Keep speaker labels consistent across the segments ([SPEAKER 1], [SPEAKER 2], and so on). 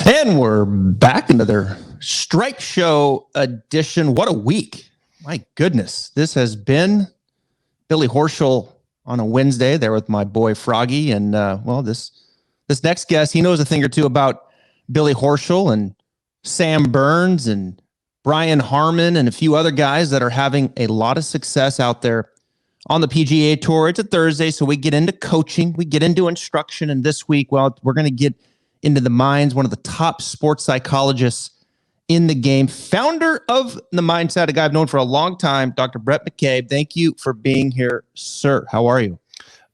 [SPEAKER 1] And we're back, another Strike Show edition. What a week. My goodness. This has been Billy Horschel on a Wednesday there with my boy Froggy. And this next guest, he knows a thing or two about Billy Horschel and Sam Burns and Brian Harman and a few other guys that are having a lot of success out there on the PGA Tour. It's a Thursday, so we get into coaching, we get into instruction. And this week, well, we're going to get into the minds, one of the top sports psychologists in the game, founder of The Mindset, a guy I've known for a long time, Dr. Bhrett McCabe. Thank you for being here, sir. How are you?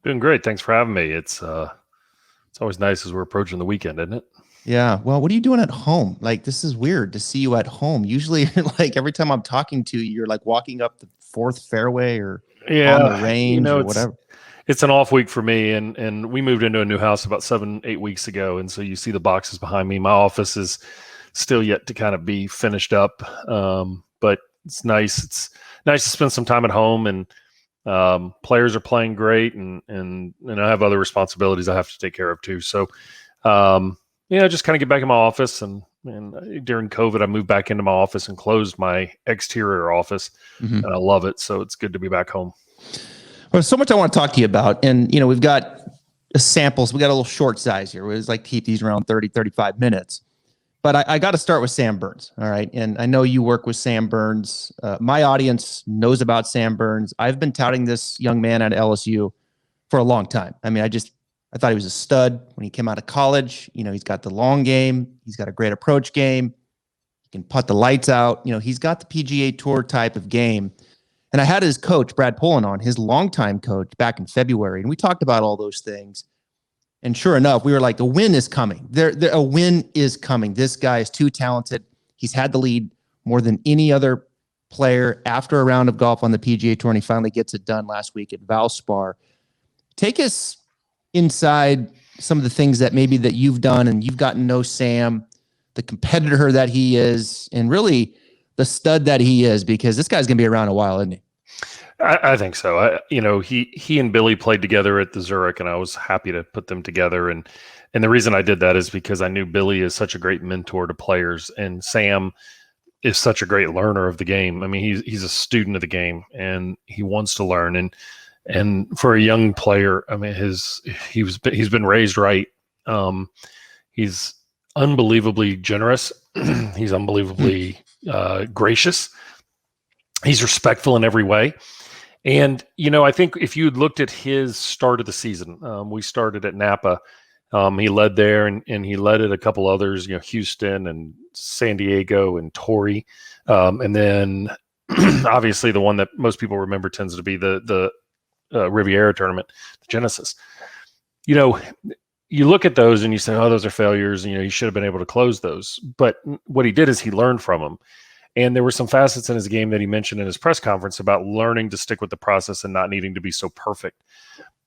[SPEAKER 2] Doing great. Thanks for having me. It's always nice as we're approaching the weekend, isn't it?
[SPEAKER 1] Yeah. Well, what are you doing at home? Like, this is weird to see you at home. Usually, like every time I'm talking to you, you're like walking up the fourth fairway or on the range or whatever.
[SPEAKER 2] It's an off week for me, and we moved into a new house about 7-8 weeks ago, and so you see the boxes behind me. My office is still yet to kind of be finished up, but it's nice. It's nice to spend some time at home, and players are playing great, and I have other responsibilities I have to take care of too. So, just kind of get back in my office, and during COVID, I moved back into my office and closed my exterior office, and I love it. So it's good to be back home.
[SPEAKER 1] Well, so much I want to talk to you about. And, we've got samples. We got a little short size here. We just like to keep these around 30, 35 minutes. But I got to start with Sam Burns. All right. And I know you work with Sam Burns. My audience knows about Sam Burns. I've been touting this young man at LSU for a long time. I mean, I thought he was a stud when he came out of college. He's got the long game. He's got a great approach game. He can putt the lights out. He's got the PGA Tour type of game. And I had his coach, Brad Pullen, on, his longtime coach, back in February. And we talked about all those things. And sure enough, we were like, the win is coming. A win is coming. This guy is too talented. He's had the lead more than any other player after a round of golf on the PGA Tour. And he finally gets it done last week at Valspar. Take us inside some of the things that maybe that you've done, and you've gotten to know Sam, the competitor that he is, and really the stud that he is, because this guy's going to be around a while, isn't he?
[SPEAKER 2] I think so. He and Billy played together at the Zurich, and I was happy to put them together. And the reason I did that is because I knew Billy is such a great mentor to players, and Sam is such a great learner of the game. I mean, he's a student of the game, and he wants to learn. And for a young player, I mean, he's been raised right. He's unbelievably generous. He's unbelievably gracious. He's respectful in every way. And, I think if you looked at his start of the season, we started at Napa. He led there, and he led at a couple others, Houston and San Diego and Torrey. And then obviously the one that most people remember tends to be the Riviera tournament, the Genesis. You look at those and you say, oh, those are failures. He should have been able to close those. But what he did is he learned from them. And there were some facets in his game that he mentioned in his press conference about learning to stick with the process and not needing to be so perfect.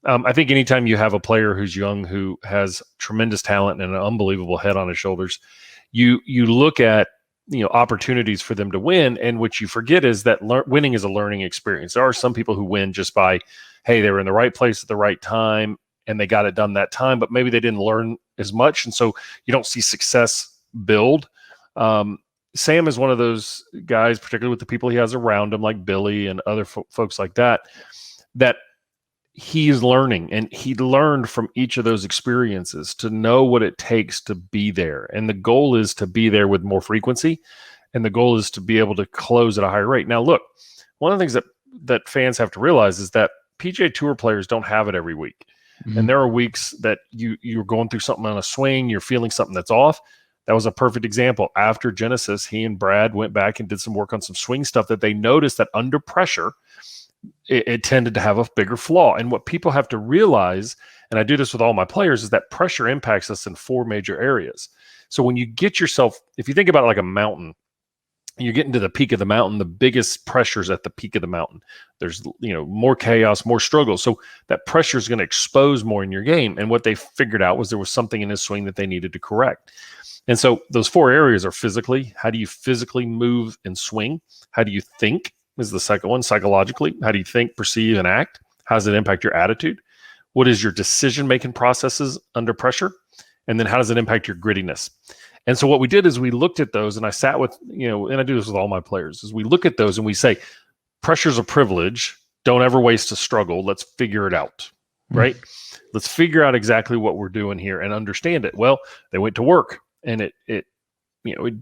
[SPEAKER 2] I think anytime you have a player who's young, who has tremendous talent and an unbelievable head on his shoulders, you look at opportunities for them to win. And what you forget is that winning is a learning experience. There are some people who win just by, hey, they were in the right place at the right time and they got it done that time, but maybe they didn't learn as much. And so you don't see success build. Sam is one of those guys, particularly with the people he has around him, like Billy and other folks like that he's learning, and he learned from each of those experiences to know what it takes to be there. And the goal is to be there with more frequency, and the goal is to be able to close at a higher rate. Now, look, one of the things that fans have to realize is that PGA Tour players don't have it every week. Mm-hmm. And there are weeks that you're going through something on a swing, you're feeling something that's off. That was a perfect example. After Genesis, he and Brad went back and did some work on some swing stuff that they noticed that under pressure, it tended to have a bigger flaw. And what people have to realize, and I do this with all my players, is that pressure impacts us in 4 major areas. So when you get yourself, if you think about it like a mountain, you're getting to the peak of the mountain, the biggest pressure's at the peak of the mountain. There's, more chaos, more struggle. So that pressure is going to expose more in your game. And what they figured out was there was something in his swing that they needed to correct. And so those 4 areas are physically. How do you physically move and swing? How do you think is the second one. Psychologically, how do you think, perceive, and act? How does it impact your attitude? What is your decision-making processes under pressure? And then how does it impact your grittiness? And so what we did is we looked at those, and I sat with, and I do this with all my players, is we look at those and we say, pressure's a privilege. Don't ever waste a struggle. Let's figure it out, right? Let's figure out exactly what we're doing here and understand it. Well, they went to work, and it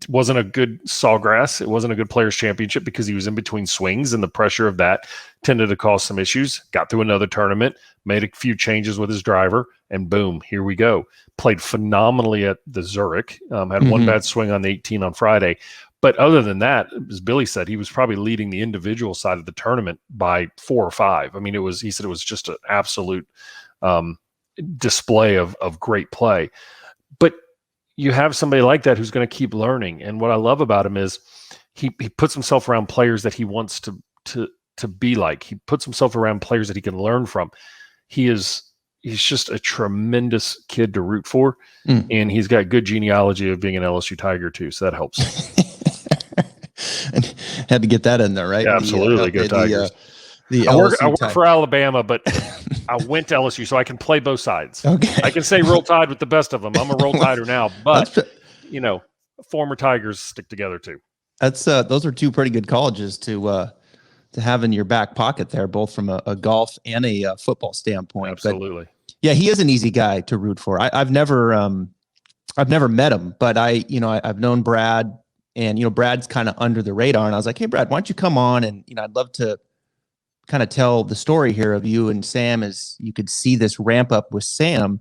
[SPEAKER 2] wasn't a good Sawgrass. It wasn't a good Players Championship because he was in between swings, and the pressure of that tended to cause some issues. Got through another tournament, made a few changes with his driver, and boom, here we go. Played phenomenally at the Zurich. Had one bad swing on the 18 on Friday. But other than that, as Billy said, he was probably leading the individual side of the tournament by 4 or 5. I mean, he said it was just an absolute display of great play. But you have somebody like that who's going to keep learning. And what I love about him is he puts himself around players that he wants to be like. He puts himself around players that he can learn from. He's just a tremendous kid to root for. And he's got good genealogy of being an LSU Tiger too. So that helps.
[SPEAKER 1] And had to get that in there, right?
[SPEAKER 2] Yeah, absolutely. Go Tigers. I work for Alabama, but I went to LSU, so I can play both sides.
[SPEAKER 1] Okay.
[SPEAKER 2] I can say Roll Tide with the best of them. I'm a Roll Tider now, but former Tigers stick together too.
[SPEAKER 1] That's those are two pretty good colleges to have in your back pocket there, both from a golf and a football standpoint.
[SPEAKER 2] Absolutely.
[SPEAKER 1] But, yeah, he is an easy guy to root for. I've never met him, but I've known Brad, and Brad's kind of under the radar. And I was like, hey, Brad, why don't you come on? And I'd love to kind of tell the story here of you and Sam, as you could see this ramp up with Sam,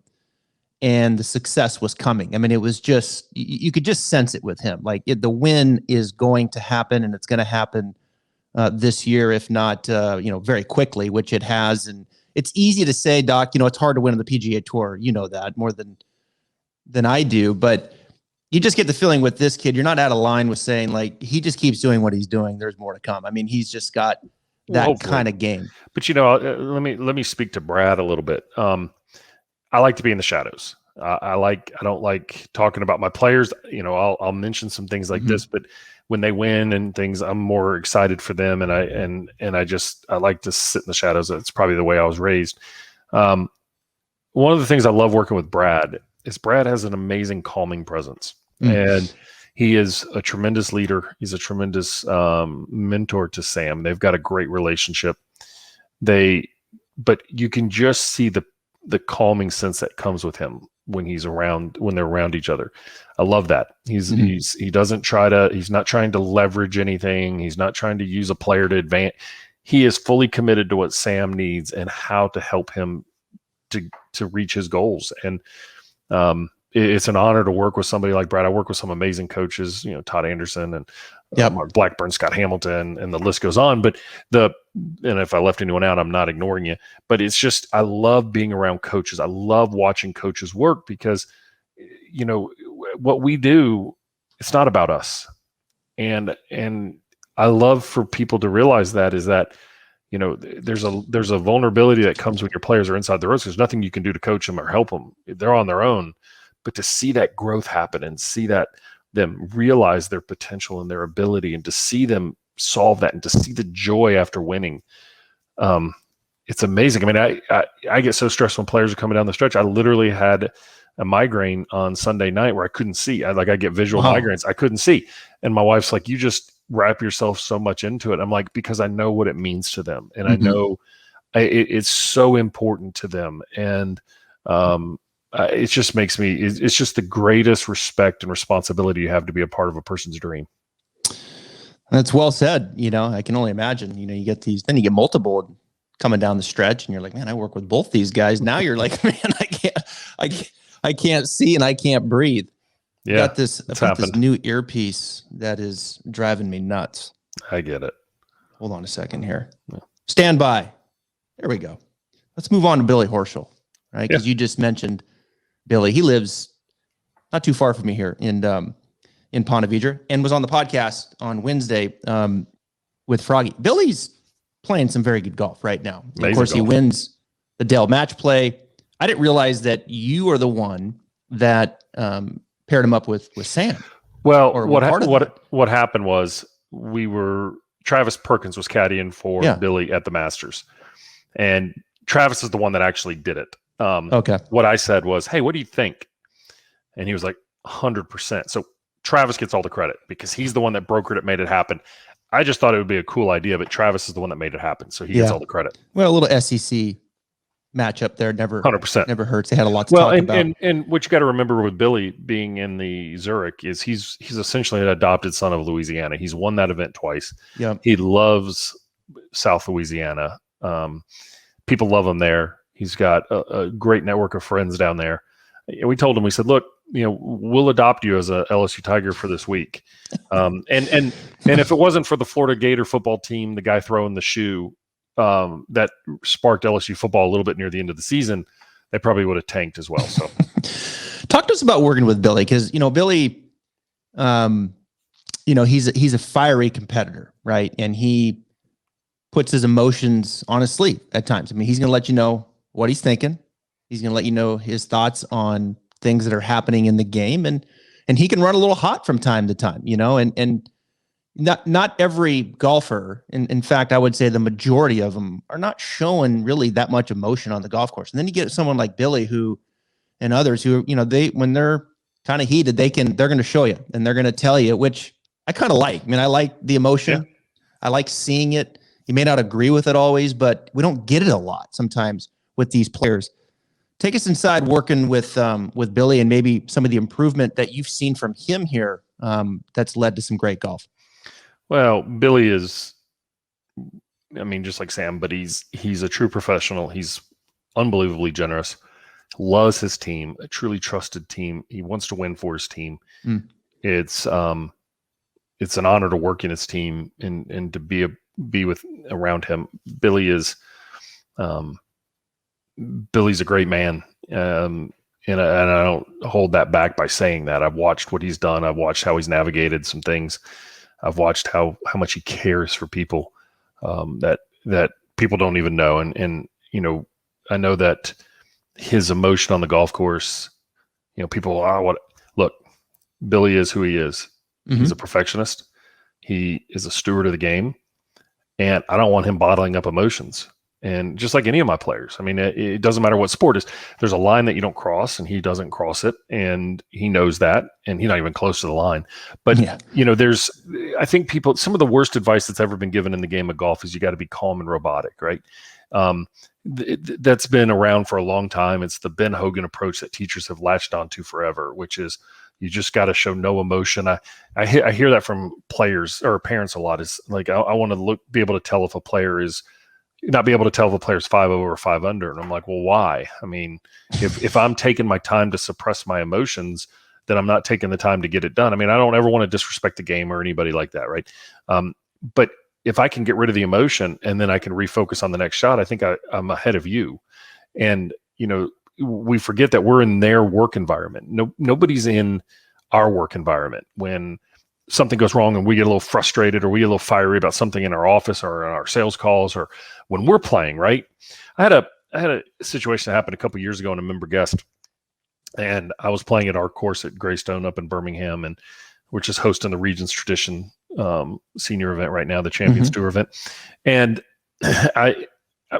[SPEAKER 1] and the success was coming. I mean, it was just, you could just sense it with him. Like the win is going to happen, and it's going to happen this year, if not, very quickly, which it has. And it's easy to say, Doc, it's hard to win on the PGA Tour. You know that more than I do, but you just get the feeling with this kid, you're not out of line with saying, like, he just keeps doing what he's doing. There's more to come. I mean, he's just got that kind of game. But
[SPEAKER 2] let me speak to Brad a little bit. I like to be in the shadows. I don't like talking about my players. I'll mention some things like this, but when they win and things, I'm more excited for them. And I like to sit in the shadows. That's probably the way I was raised. One of the things I love working with Brad is Brad has an amazing calming presence, and he is a tremendous leader. He's a tremendous mentor to Sam. They've got a great relationship. But you can just see the calming sense that comes with him when they're around each other. I love that. He's not trying to leverage anything. He's not trying to use a player to advance. He is fully committed to what Sam needs and how to help him to reach his goals. And it's an honor to work with somebody like Brad. I work with some amazing coaches, Todd Anderson and Mark Blackburn, Scott Hamilton, and the list goes on. But and if I left anyone out, I'm not ignoring you. But it's just, I love being around coaches. I love watching coaches work because, what we do, it's not about us. And I love for people to realize that there's a vulnerability that comes when your players are inside the ropes. There's nothing you can do to coach them or help them. They're on their own. But to see that growth happen and see that them realize their potential and their ability, and to see them solve that, and to see the joy after winning, it's amazing. I mean, I get so stressed when players are coming down the stretch. I literally had a migraine on Sunday night where I couldn't see. I get visual migraines. I couldn't see. And my wife's like, you just wrap yourself so much into it. I'm like, because I know what it means to them. And I know it's so important to them. And it just makes me, it's just the greatest respect and responsibility you have to be a part of a person's dream.
[SPEAKER 1] That's well said. I can only imagine, you get these, then you get multiple coming down the stretch, and you're like, man, I work with both these guys. Now you're like, man, I can't see and I can't breathe.
[SPEAKER 2] Yeah.
[SPEAKER 1] Got this new earpiece that is driving me nuts.
[SPEAKER 2] I get it.
[SPEAKER 1] Hold on a second here. Yeah. Stand by. There we go. Let's move on to Billy Horschel, right? Because you just mentioned Billy. He lives not too far from me here in Ponte Vedra, and was on the podcast on Wednesday with Froggy. Billy's playing some very good golf right now. Of course, he wins the Dell Match Play. I didn't realize that you are the one that paired him up with Sam.
[SPEAKER 2] Well, what happened was Travis Perkins was caddying for Billy at the Masters, and Travis is the one that actually did it. Okay. What I said was, hey, what do you think? And he was like, 100%. So Travis gets all the credit because he's the one that brokered it, made it happen. I just thought it would be a cool idea, but Travis is the one that made it happen. So he gets all the credit.
[SPEAKER 1] Well, a little SEC matchup there never
[SPEAKER 2] 100%
[SPEAKER 1] never hurts. They had a lot to talk about.
[SPEAKER 2] And what you got to remember with Billy being in the Zurich is he's essentially an adopted son of Louisiana. He's won that event twice.
[SPEAKER 1] Yeah,
[SPEAKER 2] he loves South Louisiana. People love him there. He's got a great network of friends down there. And we told him, we said, look, we'll adopt you as a LSU Tiger for this week. And if it wasn't for the Florida Gator football team, the guy throwing the shoe that sparked LSU football a little bit near the end of the season, they probably would have tanked as well. So
[SPEAKER 1] talk to us about working with Billy. Cause Billy, he's a fiery competitor, right? And he puts his emotions on his sleeve at times. I mean, he's going to let you know what he's thinking. He's going to let you know his thoughts on things that are happening in the game. And he can run a little hot from time to time, and not every golfer. In fact, I would say the majority of them are not showing really that much emotion on the golf course. And then you get someone like Billy and others who, when they're kind of heated, they're going to show you and they're going to tell you, which I kind of like. I mean, I like the emotion. Yeah. I like seeing it. You may not agree with it always, but we don't get it a lot sometimes with these players. Take us inside working with Billy and maybe some of the improvement that you've seen from him here that's led to some great golf.
[SPEAKER 2] Well, Billy is, just like Sam, but he's a true professional. He's unbelievably generous, loves his team, a truly trusted team. He wants to win for his team. It's an honor to work in his team and to be around him. Billy's a great man. And I don't hold that back by saying that. I've watched what he's done. I've watched how he's navigated some things. I've watched how much he cares for people that people don't even know. And I know that his emotion on the golf course, people look, Billy is who he is. Mm-hmm. He's a perfectionist. He is a steward of the game. And I don't want him bottling up emotions. And just like any of my players, it doesn't matter what sport is. There's a line that you don't cross, and he doesn't cross it, and he knows that, and he's not even close to the line. But I think some of the worst advice that's ever been given in the game of golf is you got to be calm and robotic, right? That's been around for a long time. It's the Ben Hogan approach that teachers have latched onto forever, which is you just got to show no emotion. I hear that from players or parents a lot. Is like I want to be able to tell if a player is. Not be able to tell if a player's 5 over or 5 under. And I'm like, well, why? If I'm taking my time to suppress my emotions, then I'm not taking the time to get it done. I don't ever want to disrespect the game or anybody like that. Right. But if I can get rid of the emotion and then I can refocus on the next shot, I think I'm ahead of you. And, we forget that we're in their work environment. Nobody's in our work environment. When something goes wrong and we get a little frustrated or we get a little fiery about something in our office or in our sales calls or when we're playing, right? I had a situation that happened a couple of years ago in a member guest, and I was playing at our course at Greystone up in Birmingham, and we're just hosting the Regions Tradition senior event right now, the Champions Tour event. And we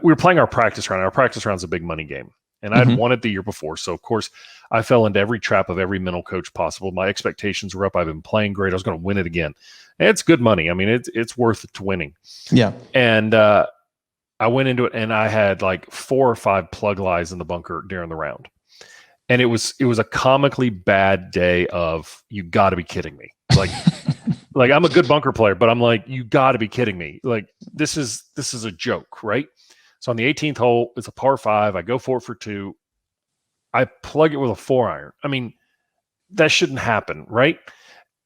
[SPEAKER 2] were playing our practice round. Our practice round's a big money game. And I'd won it the year before. So, of course, I fell into every trap of every mental coach possible. My expectations were up. I've been playing great. I was going to win it again. And it's good money. It's worth it to winning. Yeah. And I went into it, and I had like 4 or 5 plug lies in the bunker during the round. And it was a comically bad day of, you got to be kidding me. Like, like I'm a good bunker player, but I'm like, you got to be kidding me. Like, this is a joke, right? So on the 18th hole, it's a par 5. I go for it for 2. I plug it with a 4-iron. That shouldn't happen, right?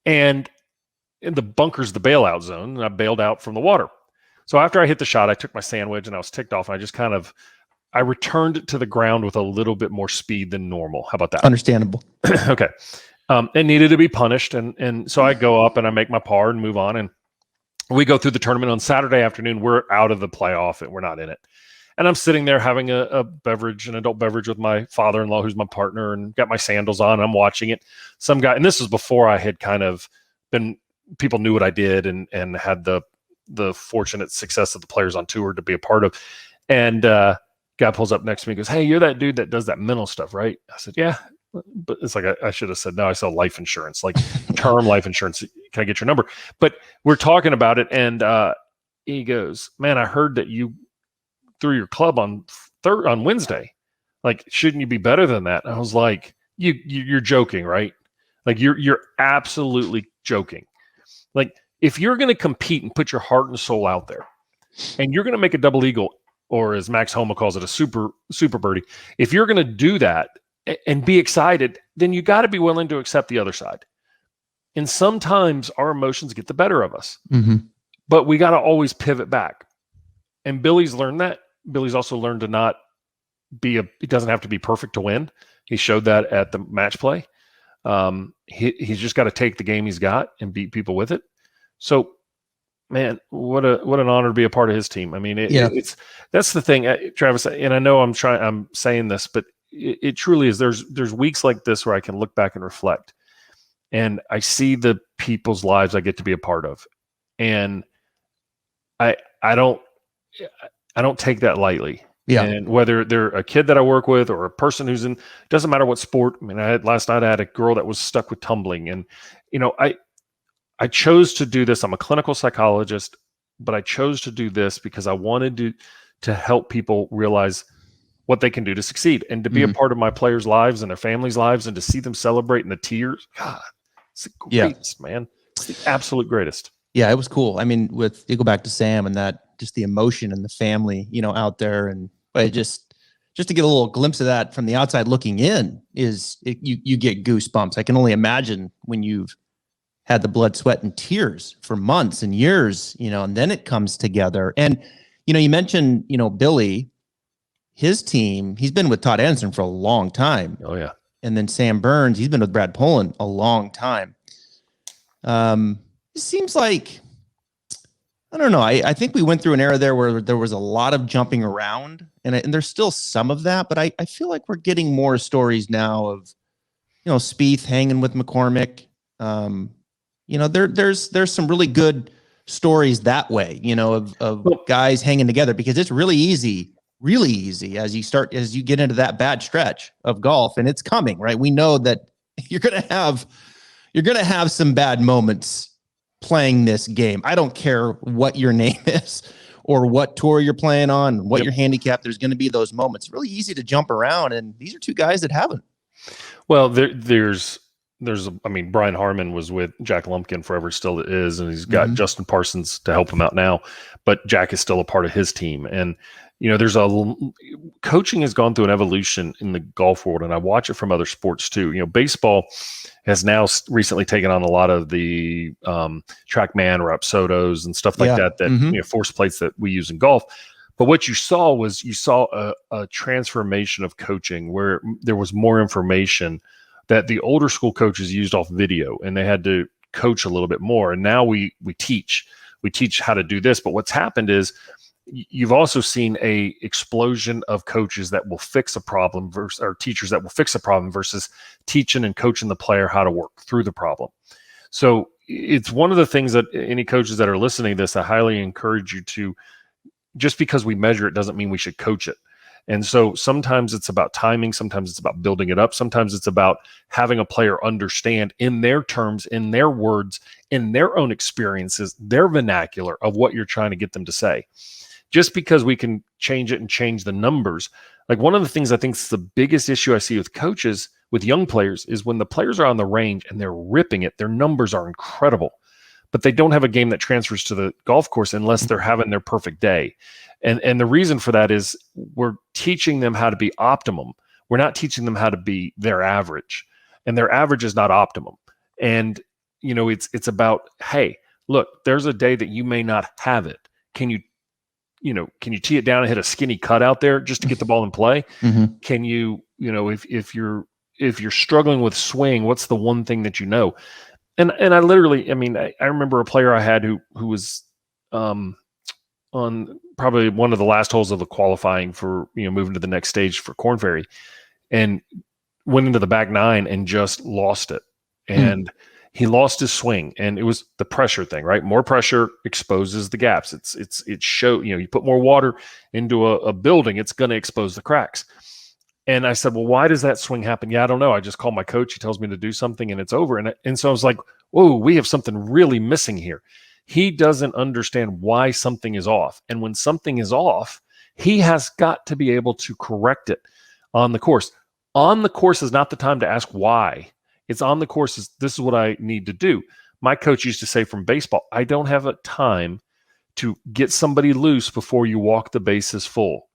[SPEAKER 2] And in the bunker's the bailout zone, and I bailed out from the water. So after I hit the shot, I took my sandwich, and I was ticked off, and I just I returned it to the ground with a little bit more speed than normal. How about that?
[SPEAKER 1] Understandable.
[SPEAKER 2] Okay. It needed to be punished, and so I go up, and I make my par and move on, and we go through the tournament on Saturday afternoon. We're out of the playoff, and we're not in it. And I'm sitting there having a beverage, an adult beverage with my father-in-law, who's my partner, and got my sandals on. And I'm watching it. Some guy, and this was before I had kind of been, people knew what I did and had the fortunate success of the Players on Tour to be a part of. And guy pulls up next to me and goes, "Hey, you're that dude that does that mental stuff, right?" I said, "Yeah." But it's like, I should have said, no, I sell life insurance, like term life insurance. Can I get your number? But we're talking about it. And he goes, man, I heard that you threw your club on Wednesday. Like, shouldn't you be better than that? And I was like, you're joking, right? Like you're absolutely joking. Like, if you're going to compete and put your heart and soul out there and you're going to make a double eagle, or as Max Homa calls it, a super birdie, if you're going to do that and be excited, then you got to be willing to accept the other side. And sometimes our emotions get the better of us, but we got to always pivot back. And Billy's learned that. Billy's also learned to not be he doesn't have to be perfect to win. He showed that at the match play. He's just got to take the game he's got and beat people with it. So, man, what an honor to be a part of his team. I mean, that's the thing, Travis. And I know I'm saying this, but it truly is. There's weeks like this where I can look back and reflect, and I see the people's lives I get to be a part of, and I don't take that lightly. Yeah. And whether they're a kid that I work with or a person who's in, doesn't matter what sport. I mean, last night I had a girl that was stuck with tumbling, and I chose to do this. I'm a clinical psychologist, but I chose to do this because I wanted to help people realize what they can do to succeed and to be a part of my players' lives and their families' lives, and to see them celebrate in the tears. God, it's the greatest, man. It's the absolute greatest.
[SPEAKER 1] Yeah, it was cool. I mean, you go back to Sam and that, just the emotion and the family, out there, and just to get a little glimpse of that from the outside looking in you get goosebumps. I can only imagine when you've had the blood, sweat, and tears for months and years, and then it comes together. And, you mentioned, Billy, his team, he's been with Todd Anderson for a long time.
[SPEAKER 2] Oh, yeah.
[SPEAKER 1] And then Sam Burns, he's been with Brad Pollan a long time. It seems like, I don't know. I think we went through an era there where there was a lot of jumping around, and there's still some of that, but I feel like we're getting more stories now of, Spieth hanging with McCormick. There's some really good stories that way, of guys hanging together, because it's really easy as you get into that bad stretch of golf, and it's coming, right? We know that you're going to have some bad moments playing this game. I don't care what your name is or what tour you're playing on, what your handicap, there's going to be those moments. It's really easy to jump around, and these are two guys that haven't.
[SPEAKER 2] Well, there's Brian Harman was with Jack Lumpkin forever, still is, and he's got Justin Parsons to help him out now, but Jack is still a part of his team. And, coaching has gone through an evolution in the golf world, and I watch it from other sports too. Baseball has now recently taken on a lot of the TrackMan or Rapsodos and stuff like that force plates that we use in golf. But what you saw a transformation of coaching where there was more information that the older school coaches used off video, and they had to coach a little bit more. And now we teach how to do this. But what's happened is you've also seen a explosion of coaches that will fix a problem or teachers that will fix a problem versus teaching and coaching the player how to work through the problem. So it's one of the things that any coaches that are listening to this, I highly encourage you to, just because we measure it doesn't mean we should coach it. And so sometimes it's about timing. Sometimes it's about building it up. Sometimes it's about having a player understand in their terms, in their words, in their own experiences, their vernacular of what you're trying to get them to say. Just because we can change it and change the numbers. Like, one of the things I think is the biggest issue I see with coaches, with young players, is when the players are on the range and they're ripping it, their numbers are incredible, but they don't have a game that transfers to the golf course unless they're having their perfect day. And the reason for that is we're teaching them how to be optimum. We're not teaching them how to be their average, and their average is not optimum. And, it's about, hey, look, there's a day that you may not have it. Can you tee it down and hit a skinny cut out there just to get the ball in play? Can you, if you're struggling with swing, what's the one thing that you know? And I literally, I remember a player I had who was on probably one of the last holes of the qualifying for, moving to the next stage for Korn Ferry, and went into the back nine and just lost it. And he lost his swing, and it was the pressure thing, right? More pressure exposes the gaps. You put more water into a building, it's going to expose the cracks. And I said, well, why does that swing happen? Yeah, I don't know. I just call my coach. He tells me to do something and it's over. And so I was like, whoa, we have something really missing here. He doesn't understand why something is off. And when something is off, he has got to be able to correct it on the course. On the course is not the time to ask why. It's on the course. This is what I need to do. My coach used to say from baseball, I don't have a time to get somebody loose before you walk the bases full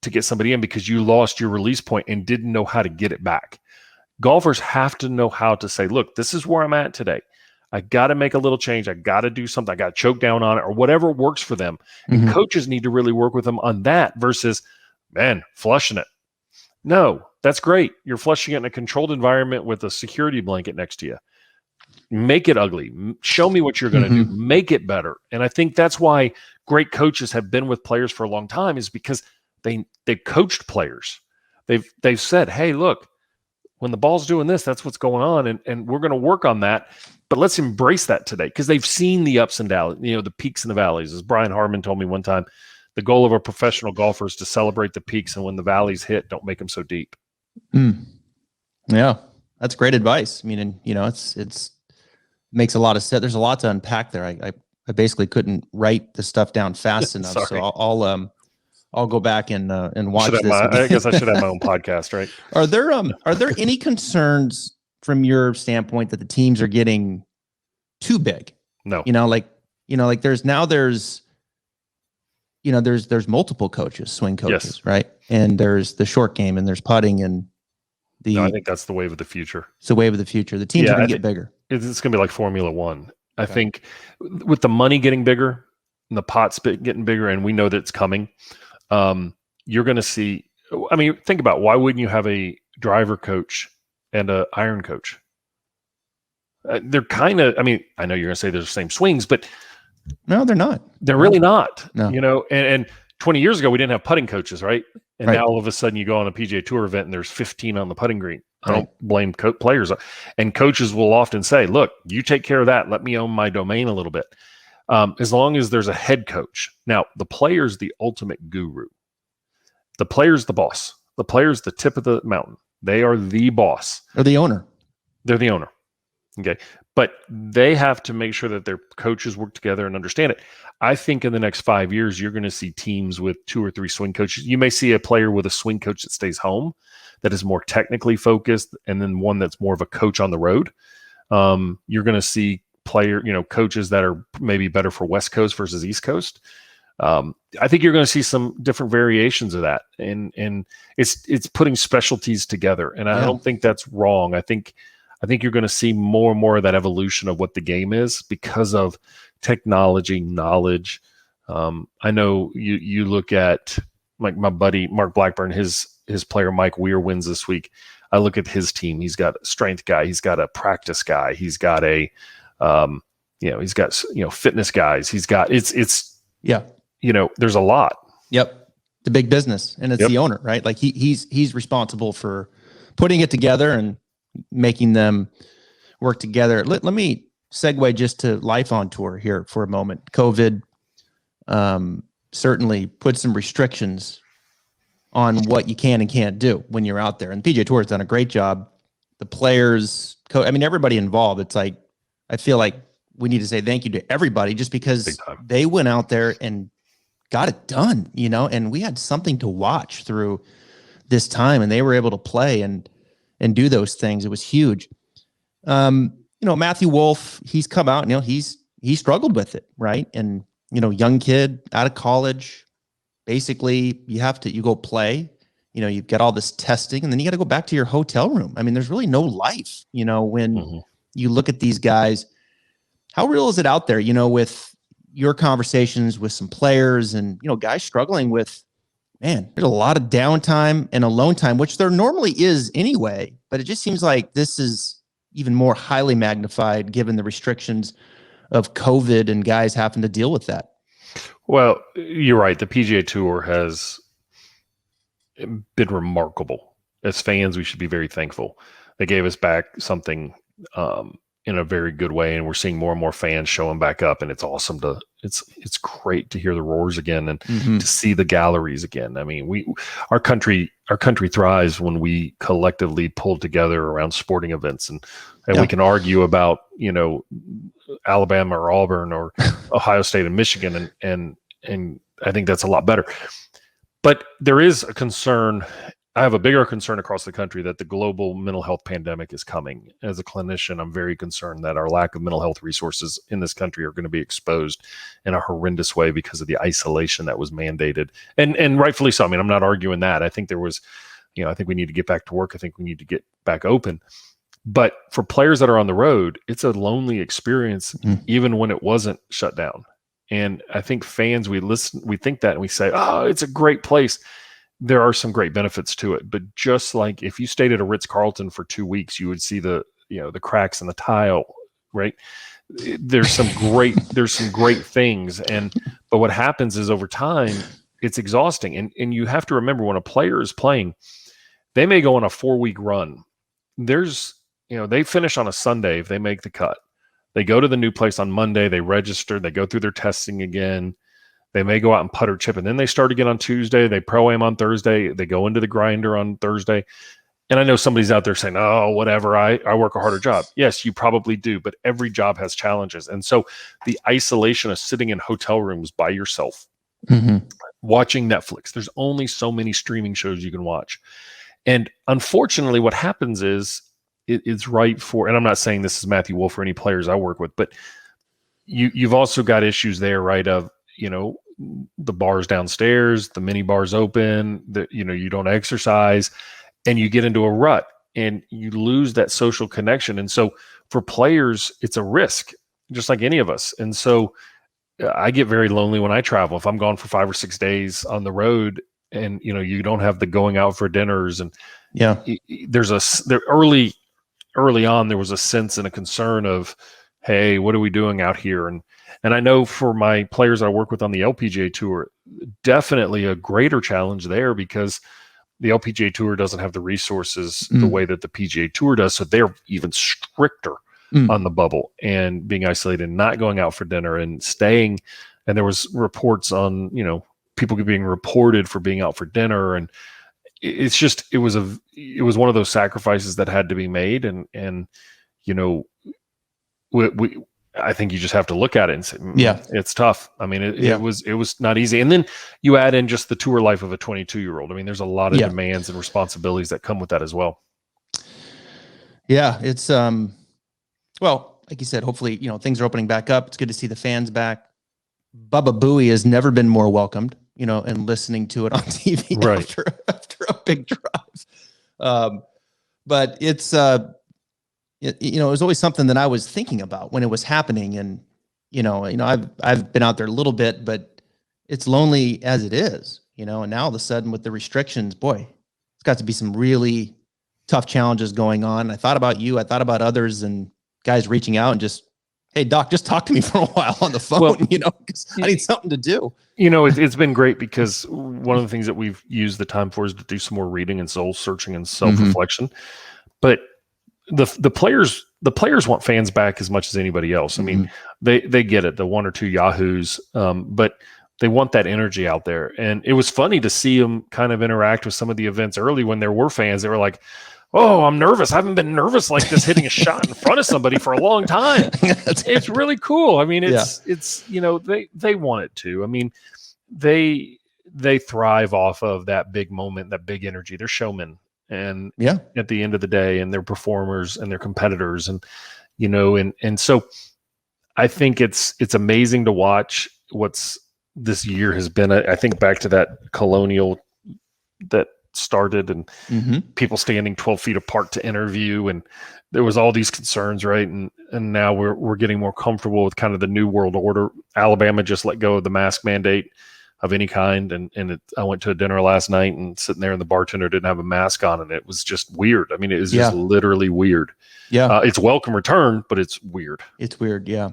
[SPEAKER 2] to get somebody in because you lost your release point and didn't know how to get it back. Golfers have to know how to say, look, this is where I'm at today. I got to make a little change. I got to do something. I got to choke down on it or whatever works for them. And coaches need to really work with them on that versus, man, flushing it. No, that's great. You're flushing it in a controlled environment with a security blanket next to you. Make it ugly. Show me what you're going to do. Make it better. And I think that's why great coaches have been with players for a long time is because they've coached players. They've said, hey, look, when the ball's doing this, that's what's going on. And we're going to work on that. But let's embrace that today because they've seen the ups and downs, the peaks and the valleys. As Brian Harman told me one time, the goal of a professional golfer is to celebrate the peaks. And when the valleys hit, don't make them so deep.
[SPEAKER 1] Yeah, that's great advice. I mean, and it's makes a lot of sense. There's a lot to unpack there. I basically couldn't write the stuff down fast enough. So I'll go back and watch this.
[SPEAKER 2] I guess I should have my own podcast, right?
[SPEAKER 1] Are there any concerns from your standpoint that the teams are getting too big?
[SPEAKER 2] No.
[SPEAKER 1] There's multiple coaches, swing coaches,
[SPEAKER 2] Yes.
[SPEAKER 1] right? And there's the short game and there's putting and
[SPEAKER 2] I think that's the wave of the future.
[SPEAKER 1] It's the wave of the future. The teams are going to get bigger.
[SPEAKER 2] It's going to be like Formula One. I think with the money getting bigger and the pots getting bigger, and we know that it's coming, you're going to see. I mean, think about why wouldn't you have a driver coach and an iron coach? They're kind of. I mean, I know you're going to say they're the same swings, but
[SPEAKER 1] no, they're not.
[SPEAKER 2] They're really not.
[SPEAKER 1] No.
[SPEAKER 2] And 20 years ago we didn't have putting coaches, right? And
[SPEAKER 1] Right.
[SPEAKER 2] now all of a sudden you go on a PGA Tour event and there's 15 on the putting green. I don't blame players. And coaches will often say, look, you take care of that. Let me own my domain a little bit. As long as there's a head coach. Now, the player's the ultimate guru. The player's the boss. The player's the tip of the mountain. They are the boss.
[SPEAKER 1] Or the owner.
[SPEAKER 2] They're the owner. Okay. But they have to make sure that their coaches work together and understand it. I think in the next 5 years, you're going to see teams with 2 or 3 swing coaches. You may see a player with a swing coach that stays home, that is more technically focused, and then one that's more of a coach on the road. You're going to see coaches that are maybe better for West Coast versus East Coast. I think you're going to see some different variations of that, and it's putting specialties together. And I don't think that's wrong. I think you're going to see more and more of that evolution of what the game is because of technology, knowledge. I know you look at like my buddy Mark Blackburn, his player Mike Weir wins this week. I look at his team. He's got a strength guy. He's got a practice guy. He's got a he's got fitness guys. He's got there's a lot.
[SPEAKER 1] Yep. The big business, and it's the owner, right? Like he's responsible for putting it together and making them work together. Let me segue just to life on tour here for a moment. COVID certainly put some restrictions on what you can and can't do when you're out there. And PGA Tour has done a great job. The players, everybody involved. It's like, I feel like we need to say thank you to everybody just because they went out there and got it done, and we had something to watch through this time, and they were able to play and do those things. It was huge. Matthew Wolff, he's come out, he struggled with it, right? And, young kid out of college, basically you go play, you've got all this testing, and then you got to go back to your hotel room. I mean, there's really no life, when you look at these guys. How real is it out there, with your conversations with some players and, guys struggling with, man, there's a lot of downtime and alone time, which there normally is anyway, but it just seems like this is even more highly magnified given the restrictions of COVID and guys having to deal with that.
[SPEAKER 2] Well, you're right. The PGA Tour has been remarkable. As fans, we should be very thankful. They gave us back something in a very good way, and we're seeing more and more fans showing back up, and it's awesome it's great to hear the roars again and to see the galleries again. I mean, our country thrives when we collectively pull together around sporting events, and we can argue about, Alabama or Auburn or Ohio State and Michigan, and I think that's a lot better. But there is a concern. I have a bigger concern across the country that the global mental health pandemic is coming. As a clinician, I'm very concerned that our lack of mental health resources in this country are going to be exposed in a horrendous way because of the isolation that was mandated. And rightfully so. I mean, I'm not arguing that. I think there was, I think we need to get back to work. I think we need to get back open. But for players that are on the road, it's a lonely experience, even when it wasn't shut down. And I think fans, we think that and we say, oh, it's a great place. There are some great benefits to it, but just like if you stayed at a Ritz-Carlton for 2 weeks, you would see the cracks in the tile, right? There's some great things. But what happens is over time, it's exhausting. And you have to remember, when a player is playing, they may go on a 4-week run. They finish on a Sunday if they make the cut. They go to the new place on Monday, they register, they go through their testing again. They may go out and putt or chip, and then they start again on Tuesday. They pro-am on Thursday. They go into the grinder on Thursday. And I know somebody's out there saying, oh, whatever, I work a harder job. Yes, you probably do, but every job has challenges. And so the isolation of sitting in hotel rooms by yourself, watching Netflix, there's only so many streaming shows you can watch. And unfortunately, what happens is it's right for, and I'm not saying this is Matthew Wolf or any players I work with, but you've also got issues there, right, of, the bars downstairs, the mini bars open, you don't exercise, and you get into a rut and you lose that social connection. And so for players, it's a risk, just like any of us. And so I get very lonely when I travel. If I'm gone for 5 or 6 days on the road and, you don't have the going out for dinners, and early on, there was a sense and a concern of, hey, what are we doing out here? And I know for my players I work with on the LPGA Tour, definitely a greater challenge there, because the LPGA Tour doesn't have the resources the way that the PGA Tour does. So they're even stricter on the bubble and being isolated and not going out for dinner and staying. And there was reports on, people being reported for being out for dinner. And it's just, it was one of those sacrifices that had to be made. And I think you just have to look at it and say, it's tough. I mean, it was not easy. And then you add in just the tour life of a 22-year-old. I mean, there's a lot of demands and responsibilities that come with that as well.
[SPEAKER 1] Yeah, it's well, like you said, hopefully, things are opening back up. It's good to see the fans back. Bubba Booey has never been more welcomed, and listening to it on TV after a big drive. But it's it was always something that I was thinking about when it was happening. And, I've been out there a little bit, but it's lonely as it is, and now all of a sudden with the restrictions, boy, it's got to be some really tough challenges going on. I thought about you, I thought about others and guys reaching out and just, hey doc, just talk to me for a while on the phone, because I need something to do.
[SPEAKER 2] It's been great, because one of the things that we've used the time for is to do some more reading and soul searching and self-reflection. But the players want fans back as much as anybody else. I mean, they get it, the 1 or 2 yahoos, but they want that energy out there. And it was funny to see them kind of interact with some of the events early when there were fans. They were like, oh, I'm nervous. I haven't been nervous like this hitting a shot in front of somebody for a long time. It's really cool. I mean, it's they want it to. I mean, they thrive off of that big moment, that big energy. They're showmen. And at the end of the day, and they're performers and they're competitors, and and so I think it's amazing to watch what's this year has been. I think back to that Colonial that started, and people standing 12 feet apart to interview, and there was all these concerns, right? And now we're getting more comfortable with kind of the new world order. Alabama just let go of the mask mandate of any kind. I went to a dinner last night, and sitting there and the bartender didn't have a mask on, and it was just weird. I mean, it was just literally weird. Yeah. It's welcome return, but it's weird.
[SPEAKER 1] It's weird. Yeah.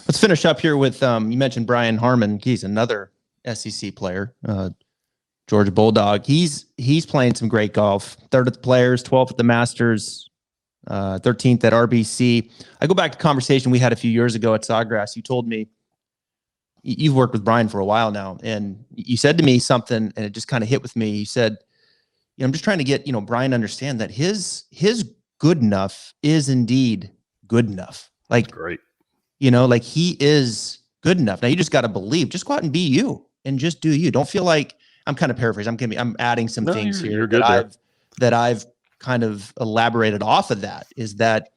[SPEAKER 1] Let's finish up here with, you mentioned Brian Harman. He's another SEC player, Georgia Bulldog. He's playing some great golf. 3rd at the Players, 12th at the Masters. 13th at RBC. I go back to a conversation we had a few years ago at Sawgrass. You told me you've worked with Brian for a while now, and you said to me something, and it just kind of hit with me. You said, I'm just trying to get, Brian to understand that his good enough is indeed good enough. Like,
[SPEAKER 2] great.
[SPEAKER 1] Like he is good enough. Now you just got to believe, just go out and be you and just do you. Don't feel like, I'm kind of paraphrasing. I'm adding some things here that I've kind of elaborated off of that, is that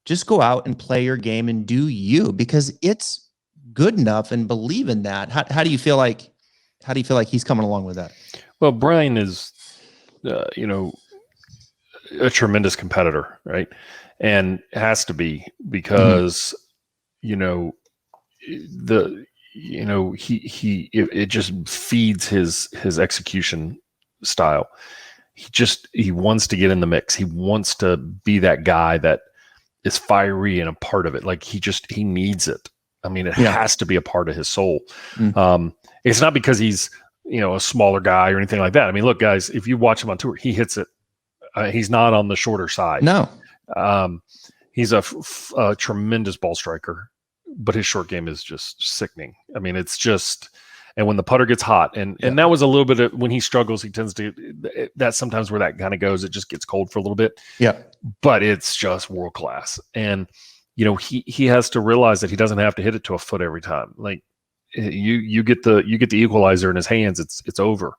[SPEAKER 1] just go out and play your game and do you, because it's good enough, and believe in that. How do you feel like he's coming along with that?
[SPEAKER 2] Well, Brian is, a tremendous competitor, right? And has to be, because, it just feeds his execution style. He wants to get in the mix. He wants to be that guy that is fiery and a part of it. Like he needs it. I mean, it has to be a part of his soul. It's not because he's, a smaller guy or anything like that. I mean, look, guys, if you watch him on tour, he hits it. He's not on the shorter side.
[SPEAKER 1] No.
[SPEAKER 2] He's a tremendous ball striker, but his short game is just sickening. I mean, it's just, and when the putter gets hot, and that was a little bit of when he struggles, he tends to, that's sometimes where that kind of goes. It just gets cold for a little bit. Yeah. But it's just world class. And, he has to realize that he doesn't have to hit it to a foot every time. Like you get the equalizer in his hands, it's over.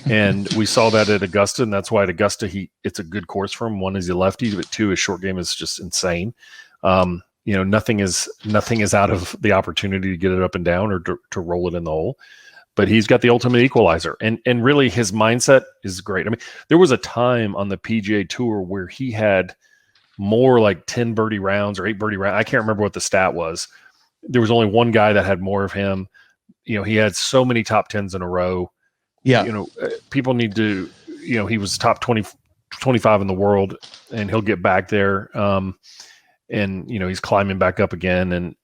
[SPEAKER 2] And we saw that at Augusta, and that's why at Augusta, it's a good course for him. One is a lefty, but two, his short game is just insane. Nothing is out of the opportunity to get it up and down or to roll it in the hole. But he's got the ultimate equalizer, and really his mindset is great. I mean, there was a time on the PGA Tour where he had more like 10 birdie rounds or 8 birdie rounds. I can't remember what the stat was. There was only one guy that had more of him. He had so many top 10s in a row. Yeah. People need to, he was top 20, 25 in the world, and he'll get back there. And he's climbing back up again,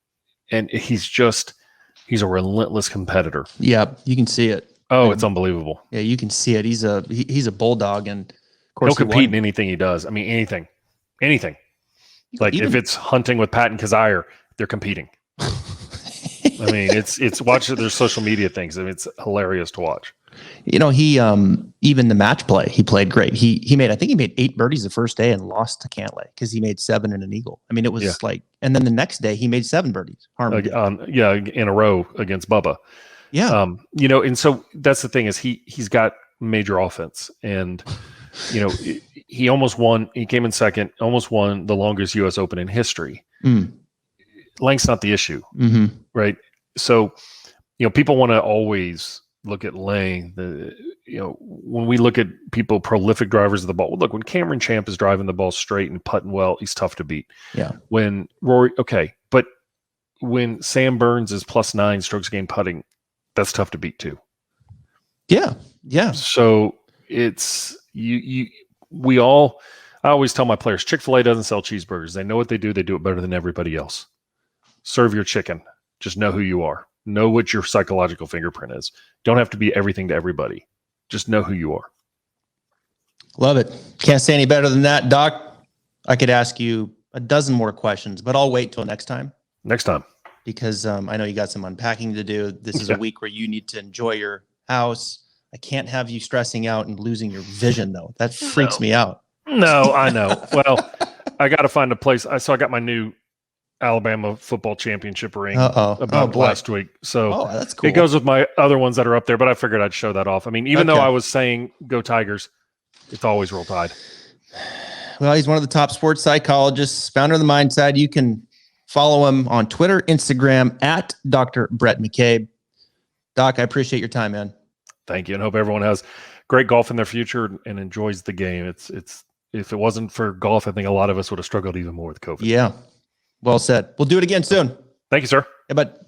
[SPEAKER 2] and he's a relentless competitor. Yeah, you can see it. Oh, it's unbelievable. Yeah, you can see it. He's a bulldog, and of course he'll compete in anything he does. I mean, anything. Like if it's hunting with Pat and Kazire, they're competing. I mean, it's watch their social media things. I mean, it's hilarious to watch. He even the match play, he played great. He made 8 birdies the first day and lost to Cantlay because he made 7 and an eagle. I mean, it was and then the next day he made 7 birdies. Harman in a row against Bubba. Yeah. And so that's the thing, is he's got major offense, and he almost won. He came in second, almost won the longest U.S. Open in history. Length's not the issue, right? So, people want to always look at length. When we look at people, prolific drivers of the ball. Look, when Cameron Champ is driving the ball straight and putting well, he's tough to beat. Yeah. When Rory, but when Sam Burns is +9 strokes gained putting, that's tough to beat too. Yeah. Yeah. So it's I always tell my players, Chick-fil-A doesn't sell cheeseburgers. They know what they do. They do it better than everybody else. Serve your chicken. Just know who you are. Know what your psychological fingerprint is. Don't have to be everything to everybody. Just know who you are. Love it. Can't say any better than that, Doc. I could ask you a dozen more questions, but I'll wait till next time. Next time. Because I know you got some unpacking to do. This is a week where you need to enjoy your house. I can't have you stressing out and losing your vision, though. That freaks me out. No, I know. Well, I got to find a place. I got my new Alabama football championship ring about last week. So that's cool. It goes with my other ones that are up there, but I figured I'd show that off. I mean, even though I was saying go Tigers, it's always Roll Tide. Well, he's one of the top sports psychologists, founder of the Mindside. You can follow him on Twitter, Instagram at Dr. Bhrett McCabe. Doc, I appreciate your time, man. Thank you, and hope everyone has great golf in their future and enjoys the game. It's if it wasn't for golf, I think a lot of us would have struggled even more with COVID. Yeah. Well said. We'll do it again soon. Thank you, sir. Yeah, but